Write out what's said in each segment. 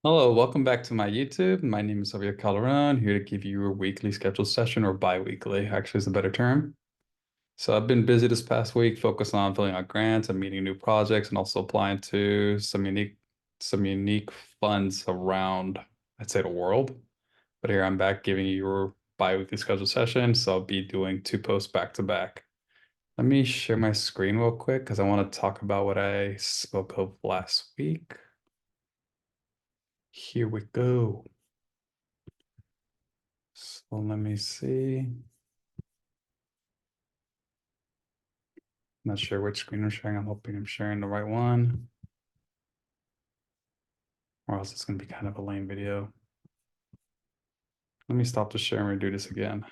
Hello, welcome back to my YouTube. My name is Javier Calderon, here to give you a weekly scheduled session or bi-weekly, actually is a better term. So I've been busy this past week, focused on filling out grants and meeting new projects and also applying to some unique funds around, I'd say, the world. But here I'm back giving you your bi-weekly scheduled session, so I'll be doing two posts back to back. Let me share my screen real quick because I want to talk about what I spoke of last week. Here we go. So let me see. Not sure which screen I'm sharing. I'm hoping I'm sharing the right one, or else it's going to be kind of a lame video. Let me stop the share and redo this again.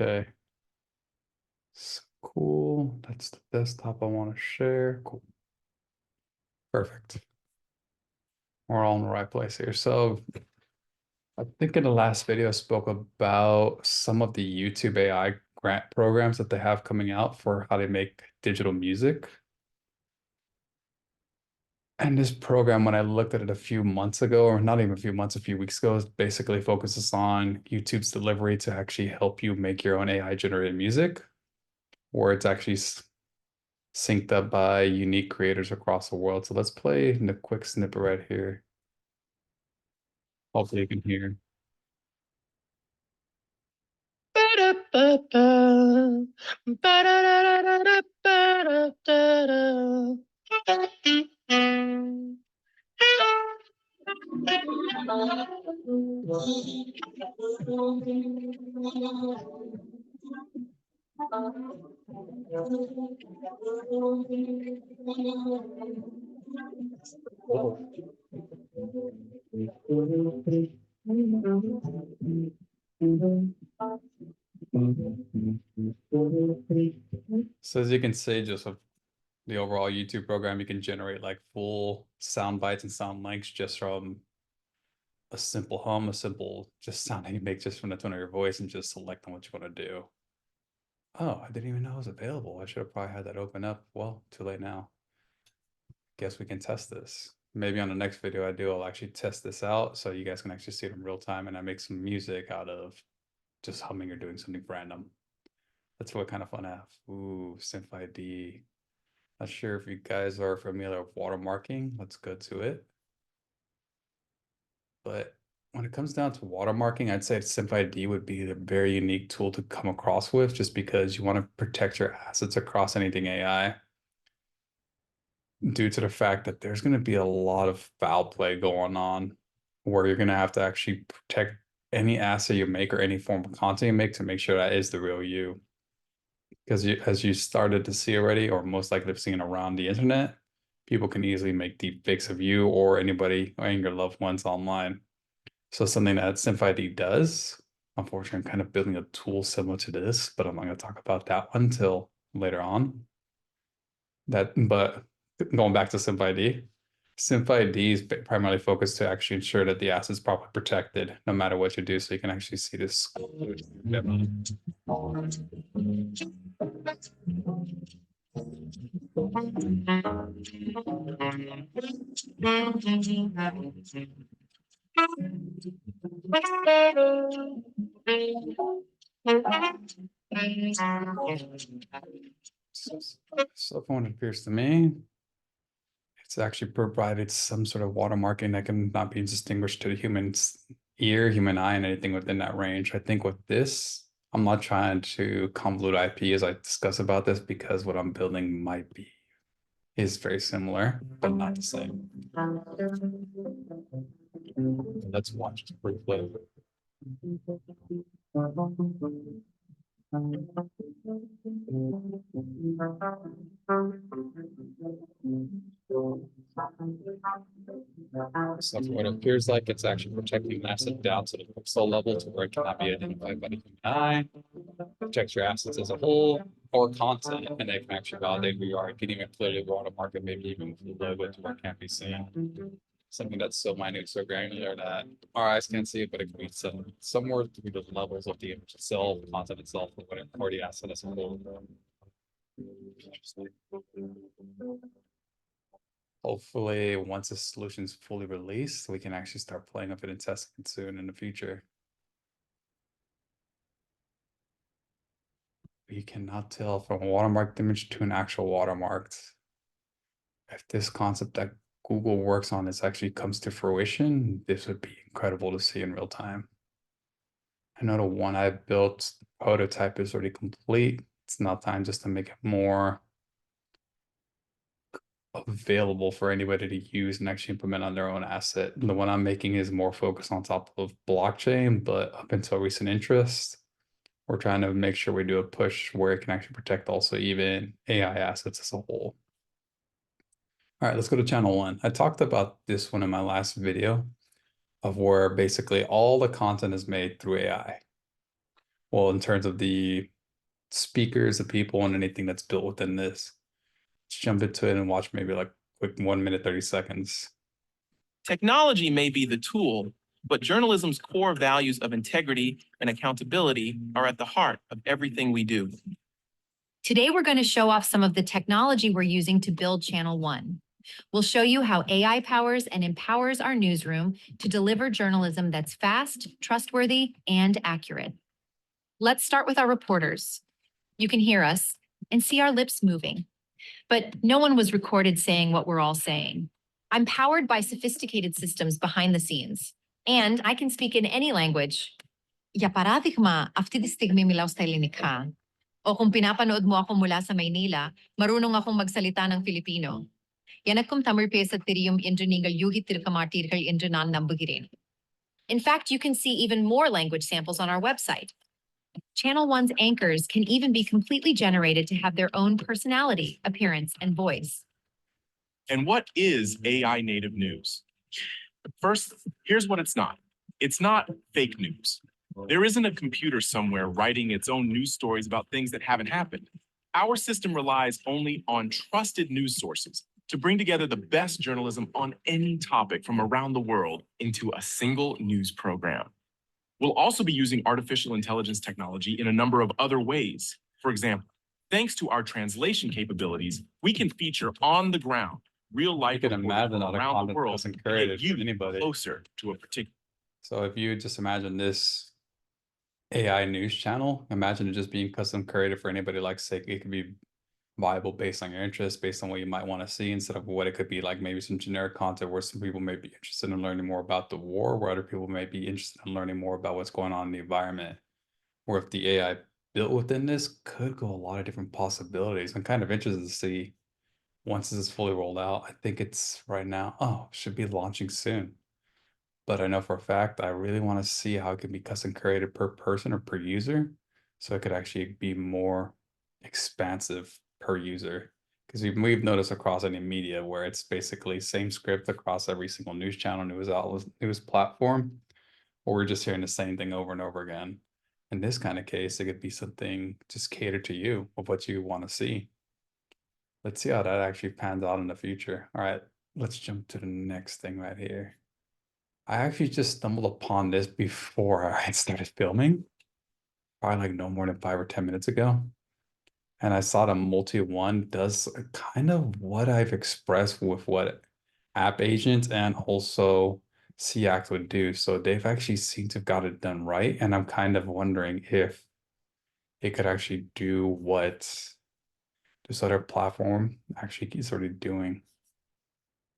Okay. So cool. That's the desktop I want to share. Cool. Perfect. We're all in the right place here. So I think in the last video I spoke about some of the YouTube AI grant programs that they have coming out for how to make digital music. And this program, when I looked at it a few months ago, or not even a few months, a few weeks ago, basically focuses on YouTube's delivery to actually help you make your own AI generated music, where it's actually synced up by unique creators across the world. So let's play the quick snippet right here. Hopefully you can hear. So as you can see, just with the overall YouTube program, you can generate like full sound bites and sound lengths just from a simple hum, a simple just sound that you make just from the tone of your voice and just select on what you want to do. Oh, I didn't even know it was available. I should have probably had that open up. Well, too late now. Guess we can test this. Maybe on the next video I do, I'll actually test this out so you guys can actually see it in real time and I make some music out of just humming or doing something random. That's what kind of fun I have. Ooh, Synth ID. Not sure if you guys are familiar with watermarking. Let's go to it. But when it comes down to watermarking, I'd say SimpliD would be a very unique tool to come across with just because you want to protect your assets across anything AI due to the fact that there's going to be a lot of foul play going on where you're going to have to actually protect any asset you make or any form of content you make to make sure that is the real you. Because as you started to see already, or most likely have seen around the internet, people can easily make deep fakes of you or anybody or your loved ones online. So something that SimpliD does, unfortunately, I'm kind of building a tool similar to this, but I'm not going to talk about that one until later on. But going back to SimpliD, SimpliD is primarily focused to actually ensure that the asset is properly protected no matter what you do. So you can actually see this demo. So from it appears to me, it's actually provided some sort of watermarking that can not be distinguished to the human's ear, human eye, and anything within that range. I think with this, I'm not trying to convolute IP as I discuss about this because what I'm building might be is very similar, but not the same. Let's watch this briefly. So what it appears like, it's actually protecting the asset down to the pixel level to where it cannot be identified by the human eye. Protects your assets as a whole or content, and they can actually validate who you are. You can even clearly watermark it, maybe even with the logo to where it can't be seen. Something that's so minute, so granular that our eyes can't see it, but it can be somewhere through the levels of the image itself, content itself, or the asset as a whole. Hopefully, once the solution is fully released, we can actually start playing with it and testing it soon in the future. You cannot tell from a watermarked image to an actual watermarked. If this concept that Google works on this actually comes to fruition, this would be incredible to see in real time. I know the one I built, prototype is already complete. It's now time just to make it more available for anybody to use and actually implement on their own asset. The one I'm making is more focused on top of blockchain, but up until recent interest, we're trying to make sure we do a push where it can actually protect also even AI assets as a whole. All right, let's go to channel one. I talked about this one in my last video of where basically all the content is made through AI. Well, in terms of the speakers, the people, and anything that's built within this. Let's jump into it and watch maybe like quick 1 minute, 30 seconds. Technology may be the tool, but journalism's core values of integrity and accountability are at the heart of everything we do. Today, we're going to show off some of the technology we're using to build Channel One. We'll show you how AI powers and empowers our newsroom to deliver journalism that's fast, trustworthy, and accurate. Let's start with our reporters. You can hear us and see our lips moving, but no one was recorded saying what we're all saying. I'm powered by sophisticated systems behind the scenes, and I can speak in any language. Ya paradigma aftitistigmi milaw stylinikha. O kung pinapanood mo ako mula sa Maynila, marunong akong magsalita ng Filipino. எனக்கும் தமிழ் பேசத் தெரியும் என்று நீங்கள் யூகித்திருக்க மாட்டீர்கள் என்று நான் நம்புகிறேன். In fact, you can see even more language samples on our website. Channel One's anchors can even be completely generated to have their own personality, appearance, and voice. And what is AI native news? First, here's what it's not. It's not fake news. There isn't a computer somewhere writing its own news stories about things that haven't happened. Our system relies only on trusted news sources to bring together the best journalism on any topic from around the world into a single news program. We'll also be using artificial intelligence technology in a number of other ways. For example, thanks to our translation capabilities, we can feature on the ground real life You can imagine all the around the content world wasn't to created get you from anybody. closer to a particular. So if you just imagine this AI news channel, imagine it just being custom created for anybody. Like say it could be viable based on your interests, based on what you might want to see, instead of what it could be like maybe some generic content where some people may be interested in learning more about the war, where other people may be interested in learning more about what's going on in the environment. Or if the AI built within this could go a lot of different possibilities. I'm kind of interested to see once this is fully rolled out. I think it's right now, should be launching soon. But I know for a fact I really want to see how it can be custom created per person or per user, so it could actually be more expansive per user. Because we've noticed across any media where it's basically same script across every single news channel, news outlet, news platform, or we're just hearing the same thing over and over again. In this kind of case, it could be something just catered to you of what you want to see. Let's see how that actually pans out in the future. All right, let's jump to the next thing right here. I actually just stumbled upon this before I started filming, probably like no more than 5 or 10 minutes ago. And I saw the multi-one does kind of what I've expressed with what App Agent and also CAct would do. So they've actually seemed to have got it done right. And I'm kind of wondering if it could actually do what this other platform actually is already doing.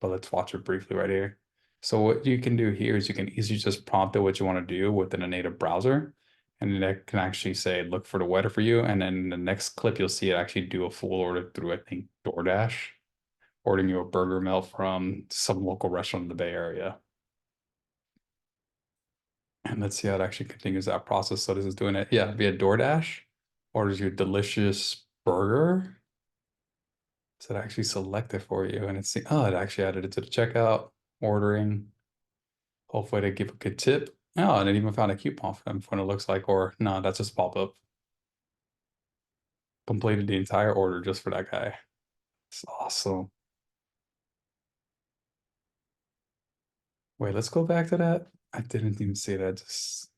But let's watch it briefly right here. So what you can do here is you can easily just prompt it what you want to do within a native browser. And then it can actually say, look for the weather for you. And then in the next clip, you'll see it actually do a full order through, I think, DoorDash, ordering you a burger meal from some local restaurant in the Bay Area. And let's see how it actually continues that process. So this is doing it, yeah, via DoorDash, orders you a delicious burger. So it actually select it for you. And it's, it actually added it to the checkout, ordering. Hopefully they give a good tip. Oh, and it even found a coupon for them for what it looks like, or no, that's just pop-up. Completed the entire order just for that guy. It's awesome. Wait, let's go back to that. I didn't even see that. Just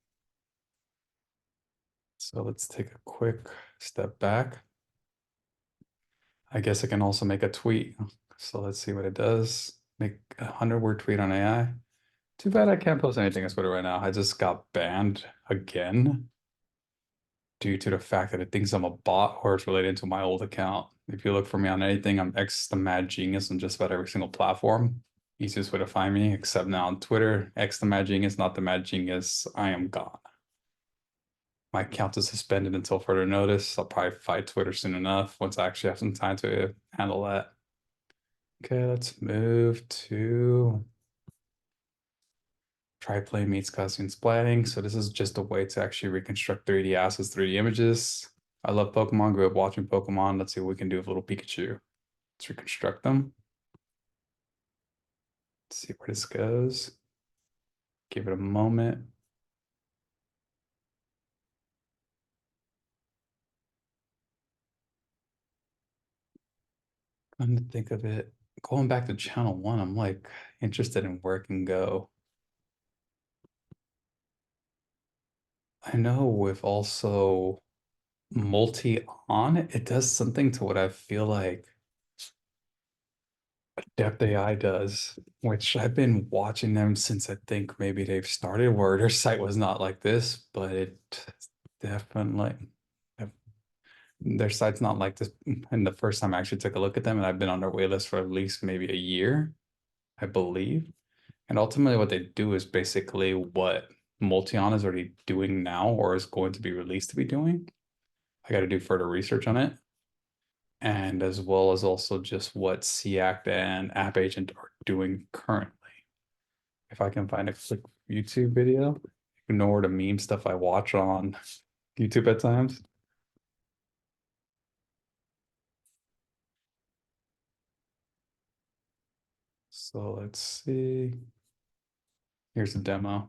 so let's take a quick step back. I guess I can also make a tweet. So let's see what it does. Make a 100-word tweet on AI. Too bad I can't post anything on Twitter right now. I just got banned again due to the fact that it thinks I'm a bot or it's related to my old account. If you look for me on anything, I'm X the Mad Genius on just about every single platform. Easiest way to find me, except now on Twitter, X the Mad Genius, not the Mad Genius. I am gone. My account is suspended until further notice. I'll probably fight Twitter soon enough once I actually have some time to handle that. Okay, let's move to Triplane meets Gaussian splatting. So this is just a way to actually reconstruct 3D assets, 3D images. I love Pokemon, grew up watching Pokemon. Let's see what we can do with little Pikachu. Let's reconstruct them. Let's see where this goes. Give it a moment. Come to think of it, going back to channel 1, I'm like interested in where it can go. I know with also multi-on, it does something to what I feel like Depth AI does, which I've been watching them since I think maybe they've started, where their site was not like this, but it definitely their site's not like this. And the first time I actually took a look at them, and I've been on their waitlist for at least maybe a year, I believe. And ultimately, what they do is basically what Multion is already doing now, or is going to be released to be doing. I got to do further research on it, and as well as also just what CACT and App Agent are doing currently. If I can find a quick YouTube video, ignore the meme stuff I watch on YouTube at times. So let's see. Here's the demo.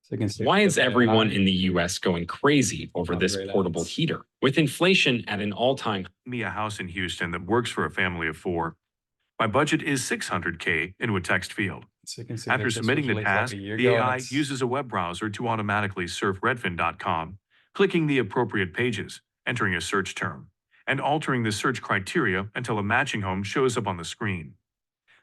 So you can see Why is everyone AI. in the US going crazy over Not this great portable ads. heater? With inflation at an all-time Me a house in Houston that works for a family of 4. My budget is $600K into a text field. So you can see After that this was submitting the released like task, a year the ago, and AI it's uses a web browser to automatically surf redfin.com, clicking the appropriate pages, entering a search term, and altering the search criteria until a matching home shows up on the screen.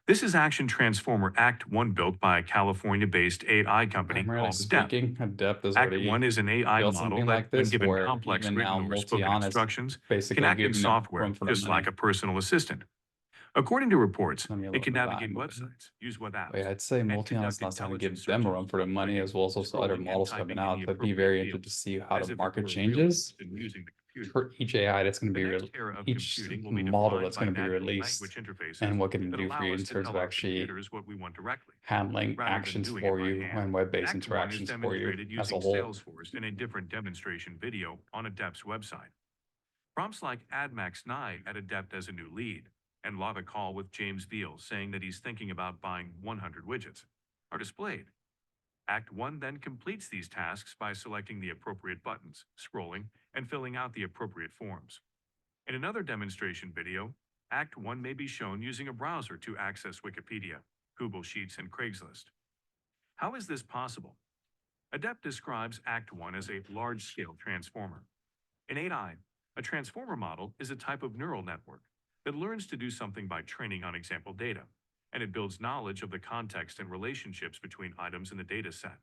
This is Action Transformer Act 1 built by a California-based AI company primarily called Depth. speaking, Adept is Act already 1 is an AI built model something that, like when this, given where complex even written now or spoken Multion is instructions, basically can act in giving it software room for the just like money. a personal assistant. According to reports, Let me a it little can bit navigate behind. websites, use web But yeah, apps, I'd say and Multion is conduct not starting to intelligent give them a searches run for the while money, clicking, as well as also other scrolling, and models coming typing in out. the But be appropriate very field, interested to see how as the if it market were a real changes person using the computer. for each AI that's going to The be next era of each computing will be model defined that's by going to be natural released, language interfaces and what can it that do for allow you us in to terms tell of our actually computers what we want directly, handling rather than actions doing for it by you hand. and web-based Act 1 is interactions for you demonstrated as a using whole. Salesforce in a different demonstration video on Adept's website. Prompts like add Max Nye at Adept as a new lead and log a call with James Veal saying that he's thinking about buying 100 widgets are displayed. Act 1 then completes these tasks by selecting the appropriate buttons, scrolling, and filling out the appropriate forms. In another demonstration video, Act 1 may be shown using a browser to access Wikipedia, Google Sheets, and Craigslist. How is this possible? Adept describes Act 1 as a large-scale transformer. In AI, a transformer model is a type of neural network that learns to do something by training on example data, and it builds knowledge of the context and relationships between items in the data set.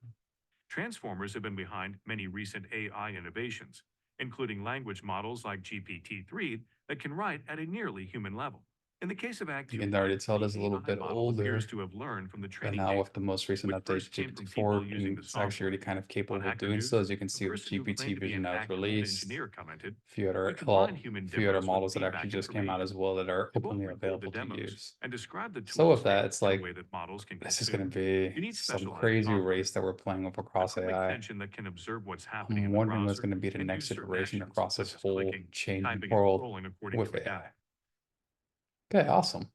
Transformers have been behind many recent AI innovations, including language models like GPT-3 that can write at a nearly human level. In the case of Act 2, You can already tell the it's a little AI bit model older, appears to have learned from the but training now data, with the most recent which update, first came from people GPT-4, using the it's actually software. already kind of capable On of Hacker doing News, so, as you can a see with person who claimed GPT to be Vision an that was Act 1 released. engineer commented, A few other, "We combine human a few other demos with models that feedback actually just came out information." as well that are They both openly record the available to demos use. and describe the So with tool's that, state it's in a like, way that models can this is going consume. to be You need some specialized crazy software, race that we're playing with a across quick AI. extension that can observe what's happening I'm in the wondering what's browser going to be the and do next certain iteration actions, across such this as whole clicking, changing typing, and world scrolling according with to Adept. AI. Okay, awesome.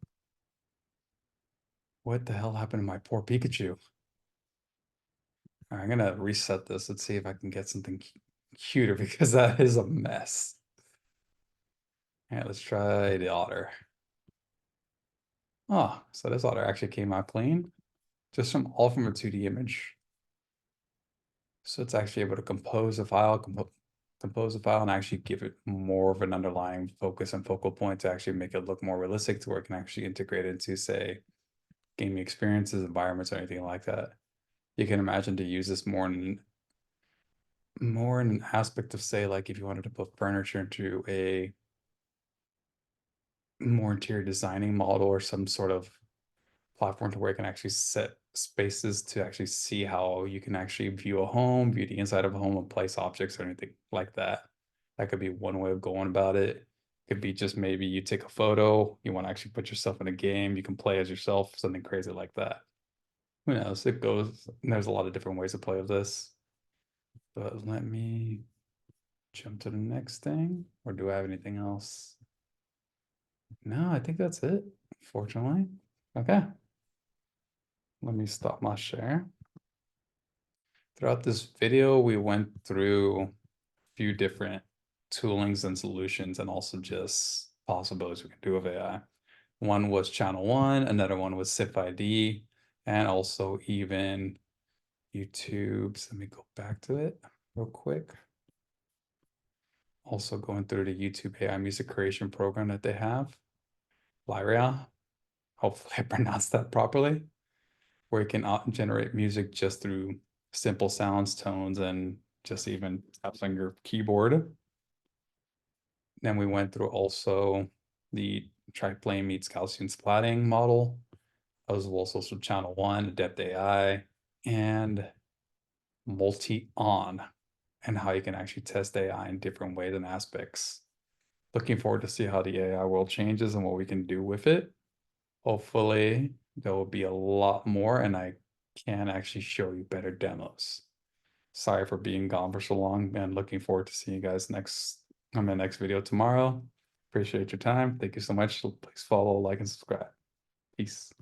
What the hell happened to my poor Pikachu? All right, I'm gonna reset this. Let's see if I can get something cuter, because that is a mess. Yeah, let's try the otter. Oh, so this otter actually came out clean, just from all from a 2D image. So it's actually able to compose a file, compose a file and actually give it more of an underlying focus and focal point to actually make it look more realistic to where it can actually integrate into, say, gaming experiences, environments, or anything like that. You can imagine to use this more in an aspect of, say, like if you wanted to put furniture into a more interior designing model or some sort of platform to where it can actually set spaces to actually see how you can actually view a home, view the inside of a home, and place objects or anything like that. That could be one way of going about it. Could be just maybe you take a photo, you want to actually put yourself in a game, you can play as yourself, something crazy like that. Who knows? It goes, there's a lot of different ways to play with this. But let me jump to the next thing, or do I have anything else? No, I think that's it, fortunately. Okay. Let me stop my share. Throughout this video, we went through a few different toolings and solutions and also just possibilities we can do with AI. One was channel 1, another one was SIP ID, and also even YouTube. So let me go back to it real quick. Also going through the YouTube AI music creation program that they have, Lyria. Hopefully I pronounced that properly, where you can generate music just through simple sounds, tones, and just even taps on your keyboard. Then we went through also the triplane meets Gaussian splatting model, as well as also channel 1, Adept AI, and multi-on, and how you can actually test AI in different ways and aspects. Looking forward to see how the AI world changes and what we can do with it. Hopefully there will be a lot more and I can actually show you better demos. Sorry for being gone for so long and looking forward to seeing you guys on my next video tomorrow. Appreciate your time. Thank you so much. Please follow, like, and subscribe. Peace.